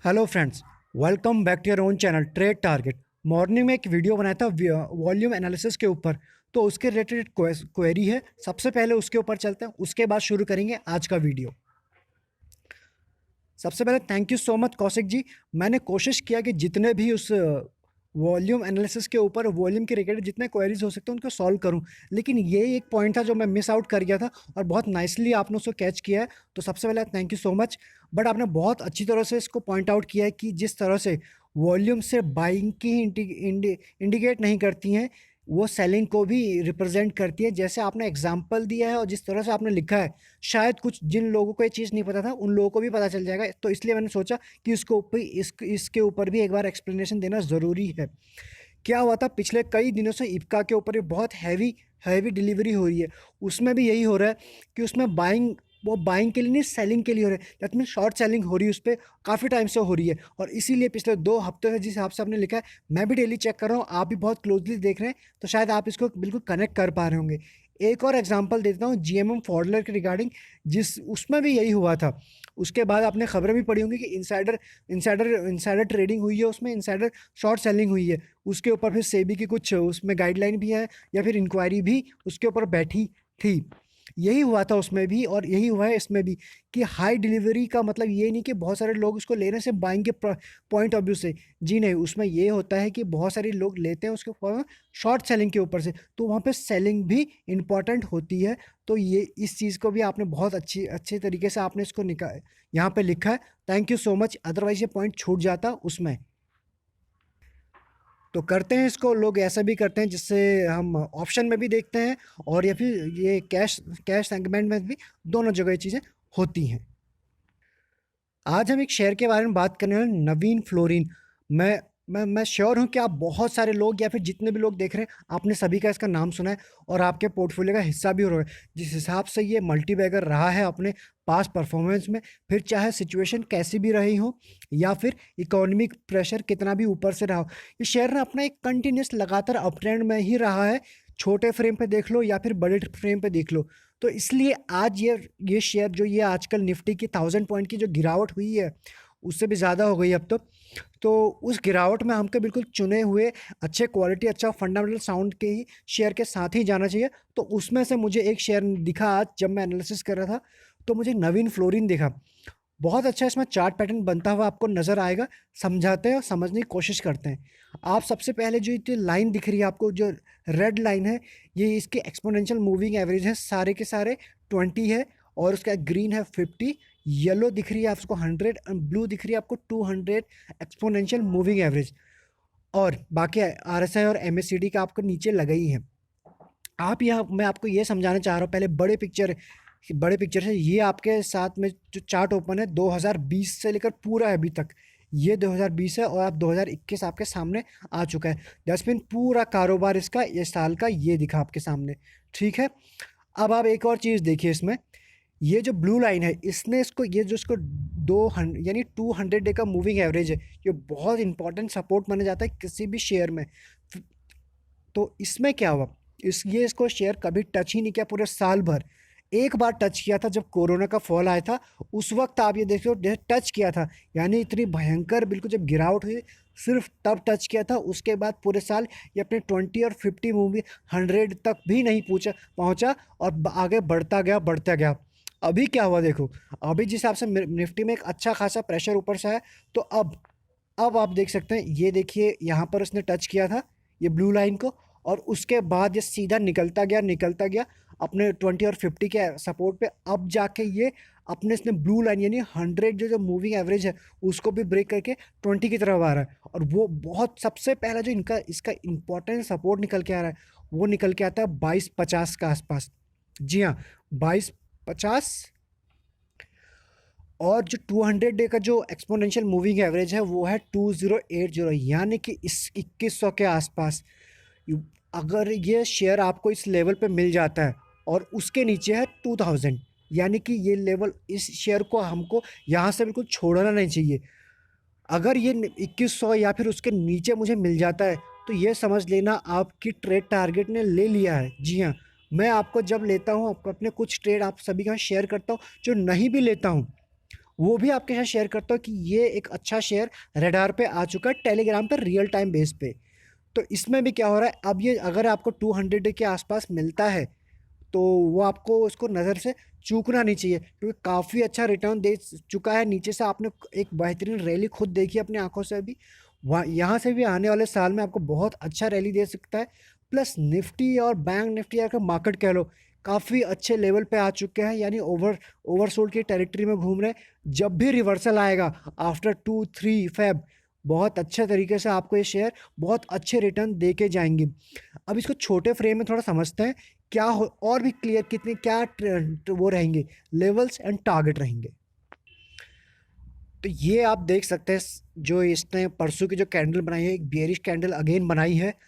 Hello friends, welcome back to your own channel trade target. Morning में एक video बनाया था वॉल्यूम एनालिसिस के ऊपर, तो उसके रिलेटेड क्वेरी है। सबसे पहले उसके ऊपर चलते हैं, उसके बाद शुरू करेंगे आज का वीडियो। सबसे पहले thank you so much Kaushik ji. मैंने कोशिश किया कि जितने भी उस वॉल्यूम एनालिसिस के ऊपर वॉल्यूम के रिलेटेड जितने क्वेरीज हो सकते हैं उनको सॉल्व करूं, लेकिन ये एक पॉइंट था जो मैं मिस आउट कर गया था और बहुत नाइसली आपने उसको कैच किया है, तो सबसे पहले thank you so much. But आपने बहुत अच्छी तरह से इसको पॉइंट आउट किया है कि जिस तरह से वॉल्यूम से बाइंग की इंडिकेट नहीं करती हैं, वो सेलिंग को भी रिप्रेजेंट करती है। जैसे आपने एग्जाम्पल दिया है और जिस तरह से आपने लिखा है, शायद कुछ जिन लोगों को ये चीज़ नहीं पता था उन लोगों को भी पता चल जाएगा, तो इसलिए मैंने सोचा कि इसके ऊपर भी एक बार एक्सप्लेनेशन देना ज़रूरी है। क्या हुआ था, पिछले कई दिनों से इप्का के ऊपर ये बहुत हैवी हैवी डिलीवरी हो रही है। उसमें भी यही हो रहा है कि उसमें बाइंग के लिए नहीं, सेलिंग के लिए हो रहा है। दैट मीन शॉर्ट सेलिंग हो रही है उस पर, काफ़ी टाइम से हो रही है। और इसीलिए पिछले 2 हफ्ते से जिस हिसाब से आपने लिखा है, मैं भी डेली चेक कर रहा हूँ, आप भी बहुत क्लोजली देख रहे हैं, तो शायद आप इसको बिल्कुल कनेक्ट कर पा रहे होंगे। एक और एग्जांपल देता हूँ जीएमएम फॉडलर के रिगार्डिंग, जिस उसमें भी यही हुआ था। उसके बाद आपने खबरें भी पढ़ी होंगी कि इंसाइडर ट्रेडिंग हुई है, उसमें इंसाइडर शॉर्ट सेलिंग हुई है। उसके ऊपर फिर सेबी की कुछ उसमें गाइडलाइन भी है या फिर इंक्वायरी भी उसके ऊपर बैठी थी। यही हुआ था उसमें भी और यही हुआ है इसमें भी, कि हाई डिलीवरी का मतलब ये नहीं कि बहुत सारे लोग उसको लेने से बाइंग के पॉइंट ऑफ व्यू से, जी नहीं, उसमें ये होता है कि बहुत सारे लोग लेते हैं उसके शॉर्ट सेलिंग के ऊपर से, तो वहाँ पे सेलिंग भी इम्पॉर्टेंट होती है। तो ये इस चीज़ को भी आपने बहुत अच्छे तरीके से आपने इसको यहाँ पे लिखा है। Thank you so much, otherwise ये पॉइंट छूट जाता उसमें। तो करते हैं इसको, लोग ऐसा भी करते हैं जिससे हम ऑप्शन में भी देखते हैं और या फिर ये कैश कैश सेगमेंट में भी, दोनों जगह ये चीज़ें होती हैं। आज हम एक शेयर के बारे में बात करने वाले हैं, नवीन फ्लोरिन। मैं श्योर हूँ कि आप बहुत सारे लोग या फिर जितने भी लोग देख रहे हैं, आपने सभी का इसका नाम सुना है और आपके पोर्टफोलियो का हिस्सा भी हो रहा है। जिस हिसाब से ये मल्टीबैगर रहा है अपने पास परफॉर्मेंस में, फिर चाहे सिचुएशन कैसी भी रही हो या फिर इकोनॉमिक प्रेशर कितना भी ऊपर से रहा हो, ये शेयर ना अपना एक कंटिन्यूस लगातार अप ट्रेंड में ही रहा है। छोटे फ्रेम पे देख लो या फिर बड़े फ्रेम पे देख लो, तो इसलिए आज ये शेयर जो ये आजकल निफ्टी की 1000 पॉइंट की जो गिरावट हुई है, उससे भी ज़्यादा हो गई अब तो उस गिरावट में हमको बिल्कुल चुने हुए अच्छे क्वालिटी अच्छा फंडामेंटल साउंड के ही शेयर के साथ ही जाना चाहिए। तो उसमें से मुझे एक शेयर दिखा आज जब मैं एनालिसिस कर रहा था, तो मुझे नवीन फ्लोरिन दिखा। बहुत अच्छा इसमें चार्ट पैटर्न बनता हुआ आपको नज़र आएगा। समझाते हैं और समझने की कोशिश करते हैं। आप सबसे पहले जो लाइन दिख रही है आपको, जो रेड लाइन है, ये इसके एक्सपोनेंशियल मूविंग एवरेज है, सारे के सारे 20 है और उसका ग्रीन है 50। येलो दिख रही है आपको 100 और ब्लू दिख रही है आपको 200 एक्सपोनेंशियल मूविंग एवरेज। और बाकी आरएसआई और एमएससीडी का आपको नीचे लगा ही है। आप यहाँ मैं आपको ये समझाना चाह रहा हूँ, पहले बड़े पिक्चर से ये आपके साथ में जो चार्ट ओपन है 2020 से लेकर पूरा है अभी तक, ये 2020 है और आप 2021 आपके सामने आ चुका है। डस्टबिन पूरा कारोबार इसका ये साल का ये दिखा आपके सामने, ठीक है। अब आप एक और चीज़ देखिए इसमें, ये जो ब्लू लाइन है इसने इसको ये जो इसको 200 यानी 200 डे का मूविंग एवरेज है, ये बहुत इंपॉर्टेंट सपोर्ट माना जाता है किसी भी शेयर में। तो इसमें क्या हुआ, इसको शेयर कभी टच ही नहीं किया पूरे साल भर। एक बार टच किया था जब कोरोना का फॉल आया था, उस वक्त आप ये देखो टच किया था, यानी इतनी भयंकर बिल्कुल जब गिरावट हुई, सिर्फ तब टच किया था। उसके बाद पूरे साल ये अपने 20 और 50 मूवी 100 तक भी नहीं पहुंचा और आगे बढ़ता गया। अभी क्या हुआ देखो, अभी जिस हिसाब से निफ्टी में एक अच्छा खासा प्रेशर ऊपर से है, तो अब आप देख सकते हैं, ये देखिए यहाँ पर उसने टच किया था ये ब्लू लाइन को, और उसके बाद ये सीधा निकलता गया अपने 20 और 50 के सपोर्ट पे। अब जाके ये अपने इसने ब्लू लाइन यानी 100 जो मूविंग एवरेज है उसको भी ब्रेक करके 20 की तरफ आ रहा है। और वो बहुत सबसे पहला जो इसका इंपॉर्टेंट सपोर्ट निकल के आ रहा है, वो निकल के आता है 2250 के आसपास। जी हाँ, 2250। और जो 200 डे का जो एक्सपोनेंशियल मूविंग एवरेज है वो है 2080, यानी कि इस 2100 के आसपास। अगर ये शेयर आपको इस लेवल पे मिल जाता है और उसके नीचे है 2000, यानी कि ये लेवल इस शेयर को हमको यहाँ से बिल्कुल छोड़ना नहीं चाहिए। अगर ये 2100 या फिर उसके नीचे मुझे मिल जाता है, तो ये समझ लेना आपकी ट्रेड टारगेट ने ले लिया है। जी हाँ, मैं आपको जब लेता हूँ आपको अपने कुछ ट्रेड आप सभी का शेयर करता हूँ, जो नहीं भी लेता हूँ वो भी आपके साथ शेयर करता हूँ कि ये एक अच्छा शेयर रडार पे आ चुका है टेलीग्राम पर रियल टाइम बेस पे। तो इसमें भी क्या हो रहा है, अब ये अगर आपको 200 के आसपास मिलता है तो वो आपको उसको नज़र से चूकना नहीं चाहिए, क्योंकि काफ़ी अच्छा रिटर्न दे चुका है नीचे से। आपने एक बेहतरीन रैली खुद देखी अपनी आंखों से अभी, वहाँ यहाँ से भी आने वाले साल में आपको बहुत अच्छा रैली दे सकता है। प्लस निफ्टी और बैंक निफ्टी या मार्केट कह लो, काफ़ी अच्छे लेवल पे आ चुके हैं, यानी ओवरसोल्ड की टेरिटरी में घूम रहे हैं। जब भी रिवर्सल आएगा आफ्टर 2-3 फेब, बहुत अच्छे तरीके से आपको ये शेयर बहुत अच्छे रिटर्न दे के जाएंगे। अब इसको छोटे फ्रेम में थोड़ा समझते हैं, क्या हो और भी क्लियर कितने क्या वो रहेंगे, लेवल्स एंड टारगेट रहेंगे। तो ये आप देख सकते हैं, जो इसने परसों की जो कैंडल बनाई है, एक बियरिश कैंडल अगेन बनाई है,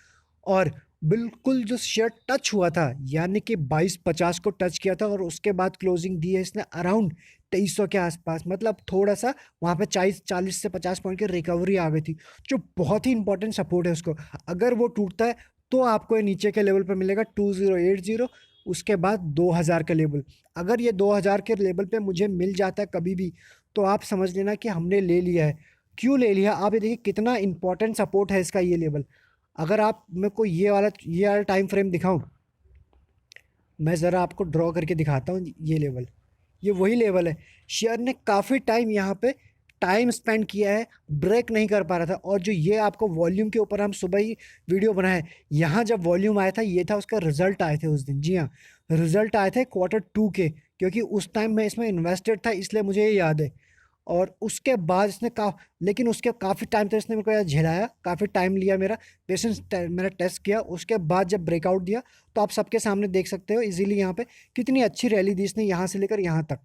और बिल्कुल जो शेयर टच हुआ था, यानी कि 2250 को टच किया था, और उसके बाद क्लोजिंग दी है इसने अराउंड 2300 के आसपास। मतलब थोड़ा सा वहाँ पे 40 से 50 पॉइंट की रिकवरी आ गई थी, जो बहुत ही इंपॉर्टेंट सपोर्ट है उसको। अगर वो टूटता है तो आपको ये नीचे के लेवल पर मिलेगा 2080, उसके बाद 2000 का लेवल। अगर ये 2000 के लेवल पे मुझे मिल जाता है कभी भी, तो आप समझ लेना कि हमने ले लिया है। क्यों ले लिया, आप ये देखिए कितना इंपॉर्टेंट सपोर्ट है इसका ये लेवल। अगर आप मेरे को ये वाला टाइम फ्रेम दिखाऊं, मैं ज़रा आपको ड्रॉ करके दिखाता हूँ ये लेवल। ये वही लेवल है। शेयर ने काफ़ी टाइम यहाँ पे टाइम स्पेंड किया है, ब्रेक नहीं कर पा रहा था। और जो ये आपको वॉल्यूम के ऊपर हम सुबह ही वीडियो बनाए, यहाँ जब वॉल्यूम आया था, ये था उसका रिजल्ट आए थे उस दिन। जी हाँ, रिजल्ट आए थे Q2 के, क्योंकि उस टाइम मैं इसमें इन्वेस्टेड था, इसलिए मुझे ये याद है। और उसके बाद इसने लेकिन उसके काफ़ी टाइम तक इसने मेरे को यार झेलाया, काफ़ी टाइम लिया, मेरा पेशेंस मेरा टेस्ट किया। उसके बाद जब ब्रेकआउट दिया, तो आप सबके सामने देख सकते हो इजीली यहाँ पे कितनी अच्छी रैली दी इसने यहाँ से लेकर यहाँ तक।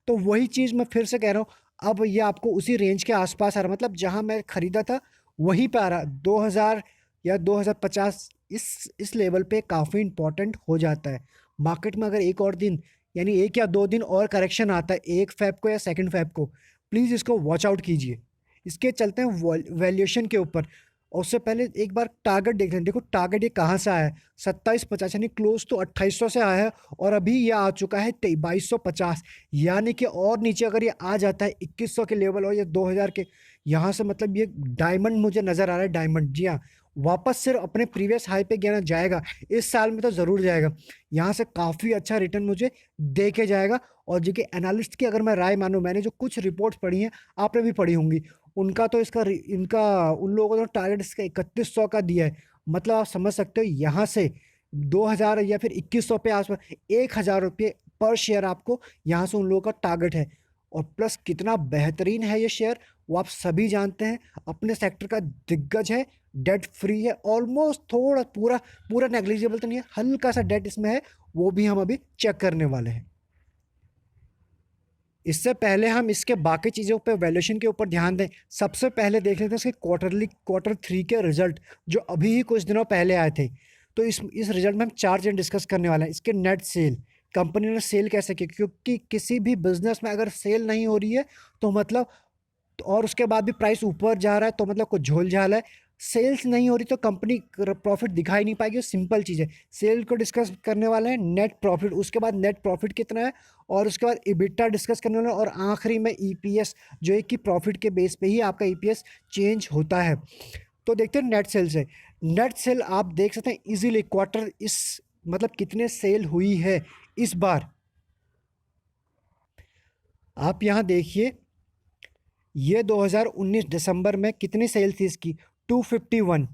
तो वही चीज़ मैं फिर से कह रहा हूँ, अब ये आपको उसी रेंज के आसपास आ रहा, मतलब जहाँ मैं ख़रीदा था वहीं पे आ रहा। 2000 या 2050 इस लेवल पे काफ़ी इंपॉर्टेंट हो जाता है। मार्केट में अगर एक और दिन, यानी 1 या 2 दिन और करेक्शन आता है, 1 फेब को या 2 फेब को, प्लीज़ इसको वॉच आउट कीजिए। इसके चलते हैं वैल्यूएशन के ऊपर। और उससे पहले एक बार टारगेट देख लें। देखो टारगेट ये कहाँ से आया है, 2750, यानी क्लोज तो 2800 से आया है, और अभी ये आ चुका है 2250। यानी कि और नीचे अगर ये आ जाता है 2100 के लेवल और ये 2000 के यहाँ से, मतलब ये डायमंड मुझे नज़र आ रहा है, डायमंड। जी हाँ, वापस सिर्फ अपने प्रीवियस हाई पे गिरना जाएगा, इस साल में तो ज़रूर जाएगा। यहाँ से काफ़ी अच्छा रिटर्न मुझे दे के जाएगा। और जो कि एनालिस्ट की अगर मैं राय मानूँ, मैंने जो कुछ रिपोर्ट्स पढ़ी हैं, आपने भी पढ़ी होंगी, उनका तो इनका उन लोगों को तो टारगेट इसका 3100 का दिया है। मतलब आप समझ सकते हो यहाँ से 2000 या फिर 2100 पे आसपास, 1000 रुपये पर शेयर आपको यहाँ से उन लोगों का टारगेट है। और प्लस कितना बेहतरीन है ये शेयर, वो आप सभी जानते हैं, अपने सेक्टर का दिग्गज है, डेट फ्री है ऑलमोस्ट, थोड़ा पूरा पूरा नेग्लिजिबल तो नहीं है, हल्का सा डेट इसमें है, वो भी हम अभी चेक करने वाले हैं। इससे पहले हम इसके बाकी चीज़ों पे वैल्यूएशन के ऊपर ध्यान दें, सबसे पहले देख लेते हैं इसके Q3 के रिजल्ट, जो अभी ही कुछ दिनों पहले आए थे। तो इस रिजल्ट में हम 4 चीज़ डिस्कस करने वाले हैं। इसके नेट सेल, कंपनी ने सेल कैसे की, क्योंकि किसी भी बिजनेस में अगर सेल नहीं हो रही है तो मतलब, और उसके बाद भी प्राइस ऊपर जा रहा है तो मतलब कुछ झोल झाल है। सेल्स नहीं हो रही तो कंपनी प्रॉफिट दिखाई नहीं पाएगी, सिंपल चीज़ है। सेल को डिस्कस करने वाले हैं, नेट प्रॉफिट, उसके बाद नेट प्रॉफिट कितना है, और उसके बाद इबिटा डिस्कस करने वाले हैं, और आखिरी में ईपीएस, जो है कि प्रॉफिट के बेस पे ही आपका ईपीएस चेंज होता है। तो देखते हैं नेट सेल से। नेट सेल आप देख सकते हैं इजीली क्वार्टर, इस मतलब कितने सेल हुई है इस बार। आप यहाँ देखिए, ये 2019 दिसंबर में कितनी सेल थी इसकी, 251।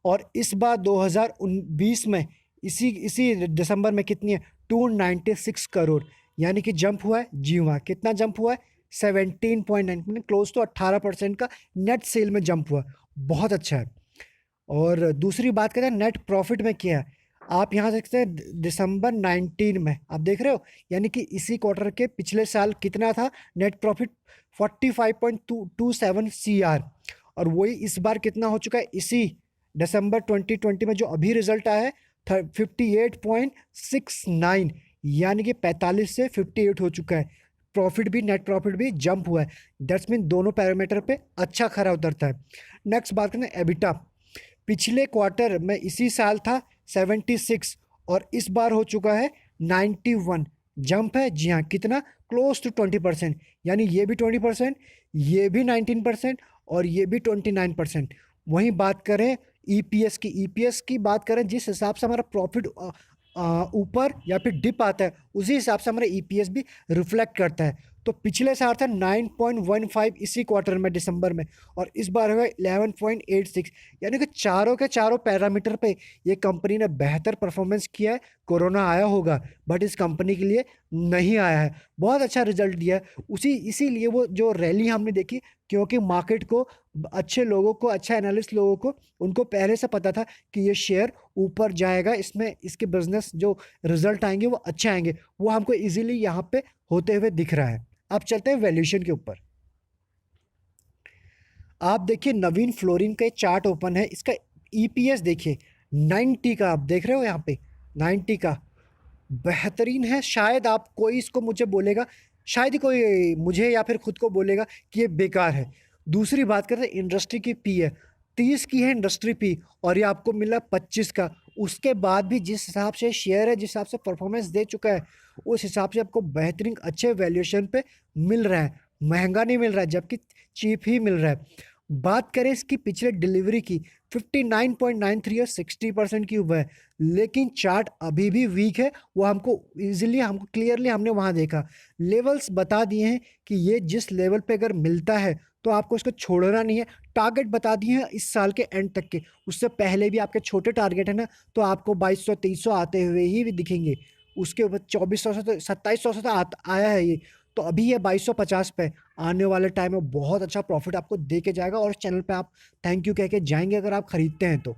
और इस बार 2020 में इसी इसी दिसंबर में कितनी है, 296 करोड़। यानी कि जंप हुआ है, जी हाँ, कितना जंप हुआ है, 17.9, क्लोज तो 18% का नेट सेल में जंप हुआ, बहुत अच्छा है। और दूसरी बात करें नेट प्रॉफिट में क्या है, आप यहाँ देखते हैं दिसंबर 19 में आप देख रहे हो, यानी कि इसी क्वार्टर के पिछले साल कितना था नेट प्रॉफिट, 45.27 CR। और वही इस बार कितना हो चुका है, इसी दिसंबर 2020 में जो अभी रिजल्ट आया है, 58.69, यानी कि 45 से 58 हो चुका है। प्रॉफिट भी, नेट प्रॉफिट भी जंप हुआ है। दैट्स मीन दोनों पैरामीटर पे अच्छा खरा उतरता है। नेक्स्ट बात करें एबिटा, पिछले क्वार्टर में इसी साल था 76, और इस बार हो चुका है 91। जंप है, जी हाँ, कितना, क्लोज टू 20%, यानी ये भी 20%, ये भी 19% और ये भी 29%। वहीं बात करें ईपीएस की, ईपीएस की बात करें, जिस हिसाब से हमारा प्रॉफिट ऊपर या फिर डिप आता है, उसी हिसाब से हमारा ईपीएस भी रिफ्लेक्ट करता है। तो पिछले साल था 9.15 इसी क्वार्टर में, दिसंबर में, और इस बार हुआ 11.86, यानी कि चारों के चारों पैरामीटर पे ये कंपनी ने बेहतर परफॉर्मेंस किया है। कोरोना आया होगा बट इस कंपनी के लिए नहीं आया है, बहुत अच्छा रिजल्ट दिया है। इसीलिए वो जो रैली हमने देखी, क्योंकि मार्केट को, अच्छे लोगों को, अच्छा एनालिस्ट लोगों को, उनको पहले से पता था कि ये शेयर ऊपर जाएगा, इसमें इसके बिजनेस जो रिजल्ट आएंगे वो अच्छे आएंगे, वो हमको इजीली यहाँ पे होते हुए दिख रहा है। अब चलते हैं वैल्यूएशन के ऊपर। आप देखिए नवीन फ्लोरिन का चार्ट ओपन है, इसका ईपीएस देखिए 90 का, आप देख रहे हो यहाँ पे 90 का, बेहतरीन है। शायद आप कोई इसको मुझे बोलेगा, शायद ही कोई मुझे या फिर खुद को बोलेगा कि ये बेकार है। दूसरी बात करते हैं इंडस्ट्री की पी है, 30 की है इंडस्ट्री पी, और ये आपको मिला 25 का। उसके बाद भी जिस हिसाब से शेयर है, जिस हिसाब से परफॉर्मेंस दे चुका है, उस हिसाब से आपको बेहतरीन अच्छे वैल्यूएशन पे मिल रहा है, महंगा नहीं मिल रहा है, जबकि चीप ही मिल रहा है। बात करें इसकी पिछले डिलीवरी की, 59.93 या 60% की हुआ है, लेकिन चार्ट अभी भी वीक है। वो हमको इजीली, हमको क्लियरली हमने वहाँ देखा, लेवल्स बता दिए हैं कि ये जिस लेवल पे अगर मिलता है तो आपको इसको छोड़ना नहीं है। टारगेट बता दिए हैं इस साल के एंड तक के, उससे पहले भी आपके छोटे टारगेट है ना, तो आपको 2200-2300 आते हुए ही भी दिखेंगे। उसके ऊपर 2400 से तो 2700 से तो आया है ये, तो अभी ये 2250 पे, आने वाले टाइम में बहुत अच्छा प्रॉफिट आपको दे के जाएगा, और चैनल पे आप थैंक यू कह के जाएंगे अगर आप खरीदते हैं तो।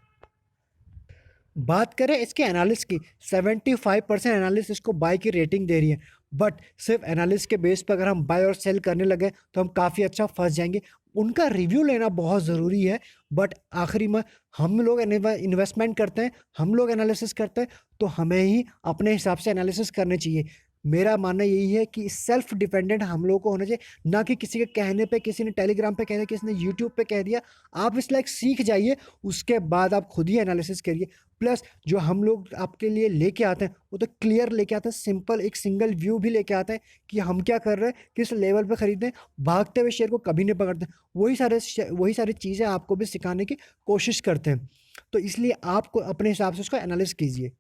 बात करें इसके एनालिस्ट की, 75% एनालिस्ट इसको बाय की रेटिंग दे रही है, बट सिर्फ एनालिस्ट के बेस पर अगर हम बाय और सेल करने लगे तो हम काफ़ी अच्छा फंस जाएंगे। उनका रिव्यू लेना बहुत ज़रूरी है, बट आखिरी में हम लोग इन्वेस्टमेंट करते हैं, हम लोग एनालिसिस करते हैं, तो हमें ही अपने हिसाब से एनालिसिस करने चाहिए। मेरा मानना यही है कि सेल्फ डिपेंडेंट हम लोगों को होना चाहिए, ना कि किसी के कहने पे, किसी ने टेलीग्राम पे कह दिया, किसी ने यूट्यूब पे कह दिया। आप इस लाइक सीख जाइए, उसके बाद आप खुद ही एनालिसिस करिए। प्लस जो हम लोग आपके लिए लेके आते हैं वो तो क्लियर लेके आते हैं, सिंपल एक सिंगल व्यू भी लेके आते हैं कि हम क्या कर रहे हैं, किस लेवल पे खरीदते हैं। भागते हुए शेयर को कभी नहीं पकड़ते, वही सारी चीज़ें आपको भी सिखाने की कोशिश करते हैं। तो इसलिए आपको अपने हिसाब से उसको एनालिसिस कीजिए।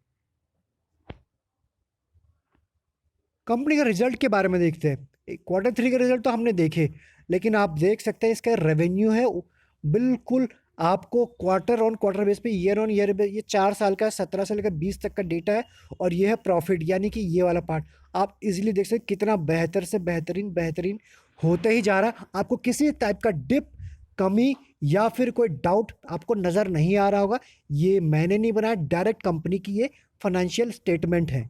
कंपनी का रिजल्ट के बारे में देखते हैं। Q3 के रिजल्ट तो हमने देखे, लेकिन आप देख सकते हैं इसका रेवेन्यू है बिल्कुल आपको क्वार्टर ऑन क्वार्टर बेस पे, ईयर ऑन ईयर पे, ये 4 साल का, 17 से लेकर 20 तक का डेटा है, और ये है प्रॉफिट, यानी कि ये वाला पार्ट आप इजीली देख सकते हैं कितना बेहतर से बेहतरीन बेहतरीन होते ही जा रहा है। आपको किसी टाइप का डिप, कमी या फिर कोई डाउट आपको नज़र नहीं आ रहा होगा। ये मैंने नहीं बनाया, डायरेक्ट कंपनी की ये फाइनेंशियल स्टेटमेंट है।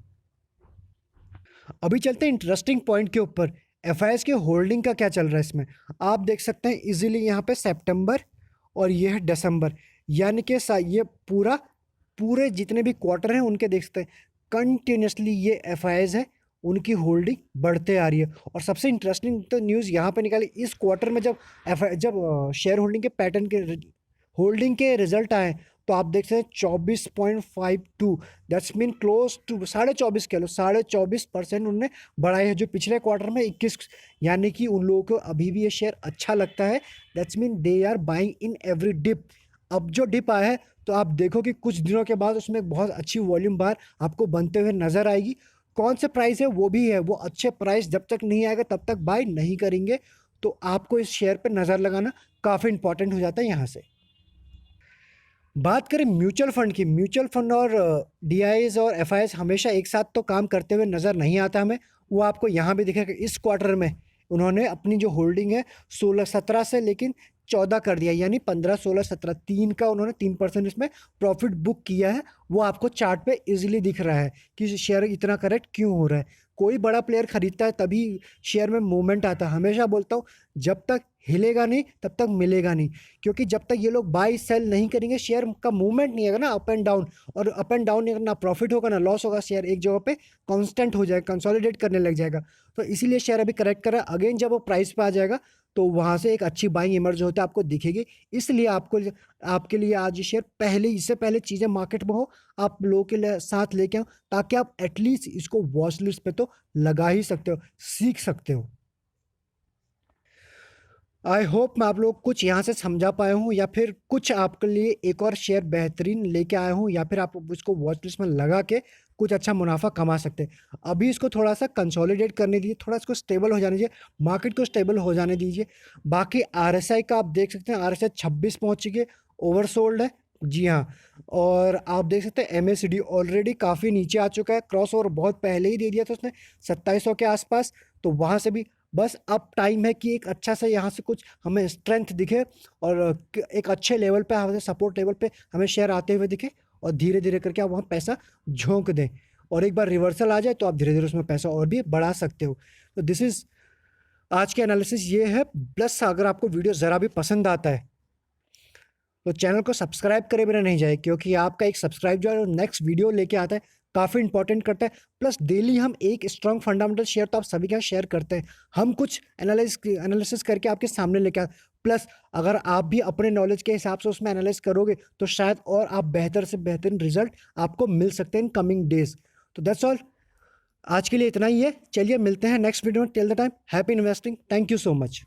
अभी चलते हैं इंटरेस्टिंग पॉइंट के ऊपर, एफआईएस के होल्डिंग का क्या चल रहा है इसमें। आप देख सकते हैं इजीली यहाँ पे सितंबर और ये है दिसंबर, यानी कि ये पूरे जितने भी क्वार्टर हैं उनके देख सकते हैं कंटिन्यूसली ये एफआईएस है, उनकी होल्डिंग बढ़ते आ रही है। और सबसे इंटरेस्टिंग तो न्यूज़ यहाँ पे निकाली इस क्वार्टर में, जब शेयर होल्डिंग के पैटर्न के होल्डिंग के रिजल्ट आए, तो आप देख सकते हैं 24.52, दैट्स मीन क्लोज टू 24.5 कह लो, 24.5% उनने बढ़ाई है, जो पिछले क्वार्टर में 21, यानी कि उन लोगों को अभी भी ये शेयर अच्छा लगता है। That's mean they are buying in every dip. अब जो डिप आया है तो आप देखो कि कुछ दिनों के बाद उसमें बहुत अच्छी वॉल्यूम बार आपको बनते हुए नजर आएगी। कौन से प्राइस है वो भी है, वो अच्छे प्राइस जब तक नहीं आएगा तब तक बाय नहीं करेंगे। तो आपको इस शेयर पर नज़र लगाना काफ़ी इंपॉर्टेंट हो जाता है यहाँ से। बात करें म्यूचुअल फंड की, म्यूचुअल फंड और डीआईएस और एफआईएस हमेशा एक साथ तो काम करते हुए नज़र नहीं आता हमें। वो आपको यहाँ भी दिखेगा, इस क्वार्टर में उन्होंने अपनी जो होल्डिंग है 16-17 से लेकिन 14 कर दिया, यानी 15-16-17, 3 का उन्होंने 3% इसमें प्रॉफिट बुक किया है। वो आपको चार्ट पे इजीली दिख रहा है कि शेयर इतना करेक्ट क्यों हो रहा है। कोई बड़ा प्लेयर खरीदता है तभी शेयर में मूवमेंट आता है। हमेशा बोलता हूँ जब तक हिलेगा नहीं तब तक मिलेगा नहीं, क्योंकि जब तक ये लोग बाई सेल नहीं करेंगे शेयर का मूवमेंट नहीं आएगा ना, अप एंड डाउन, और अप एंड डाउन ना प्रॉफिट होगा ना लॉस होगा, शेयर एक जगह पे कांस्टेंट हो जाएगा, कंसोलिडेट करने लग जाएगा। तो इसीलिए शेयर अभी करेक्ट कर रहा है, अगेन जब वो प्राइस पे आ जाएगा तो वहाँ से एक अच्छी बाइंग इमर्ज होता है आपको दिखेगी। इसलिए आपके लिए आज ये शेयर पहले, इससे पहले चीज़ें मार्केट में हो, आप लोगों के लिए साथ लेके आओ, ताकि आप एटलीस्ट इसको वॉच लिस्ट पे तो लगा ही सकते हो, सीख सकते हो। आई होप मैं आप लोग कुछ यहाँ से समझा पाया हूँ, या फिर कुछ आपके लिए एक और शेयर बेहतरीन लेके आया हूँ, या फिर आप उसको वॉच लिस्ट में लगा के कुछ अच्छा मुनाफा कमा सकते हैं। अभी इसको थोड़ा सा कंसोलिडेट करने दीजिए, थोड़ा इसको स्टेबल हो जाने दीजिए, मार्केट को स्टेबल हो जाने दीजिए। बाकी RSI का आप देख सकते हैं, RSI 26 पहुँच चुकी है, ओवरसोल्ड है। जी हाँ। और आप देख सकते हैं MACD ऑलरेडी काफ़ी नीचे आ चुका है, क्रॉस ओवर बहुत पहले ही दे दिया था उसने 2700 के आसपास। तो वहाँ से भी बस अब टाइम है कि एक अच्छा सा यहाँ से कुछ हमें स्ट्रेंथ दिखे, और एक अच्छे लेवल पे, हमें सपोर्ट लेवल पे हमें शेयर आते हुए दिखे, और धीरे धीरे करके आप वहाँ पैसा झोंक दें, और एक बार रिवर्सल आ जाए तो आप धीरे धीरे उसमें पैसा और भी बढ़ा सकते हो। तो दिस इज़ आज के एनालिसिस ये है। प्लस अगर आपको वीडियो ज़रा भी पसंद आता है तो चैनल को सब्सक्राइब करे बिना नहीं जाए, क्योंकि आपका एक सब्सक्राइब जो है नेक्स्ट वीडियो लेके आता है, काफ़ी इंपॉर्टेंट करता है। प्लस डेली हम एक स्ट्रॉन्ग फंडामेंटल शेयर तो आप सभी के साथ शेयर करते हैं, हम कुछ एनालिसिस करके आपके सामने लेके आते। प्लस अगर आप भी अपने नॉलेज के हिसाब से उसमें एनालाइज करोगे तो शायद और आप बेहतर से बेहतरीन रिजल्ट आपको मिल सकते हैं इन कमिंग डेज। तो दैट्स ऑल, आज के लिए इतना ही है। चलिए मिलते हैं नेक्स्ट वीडियो में। Till the time, happy investing. Thank you so much.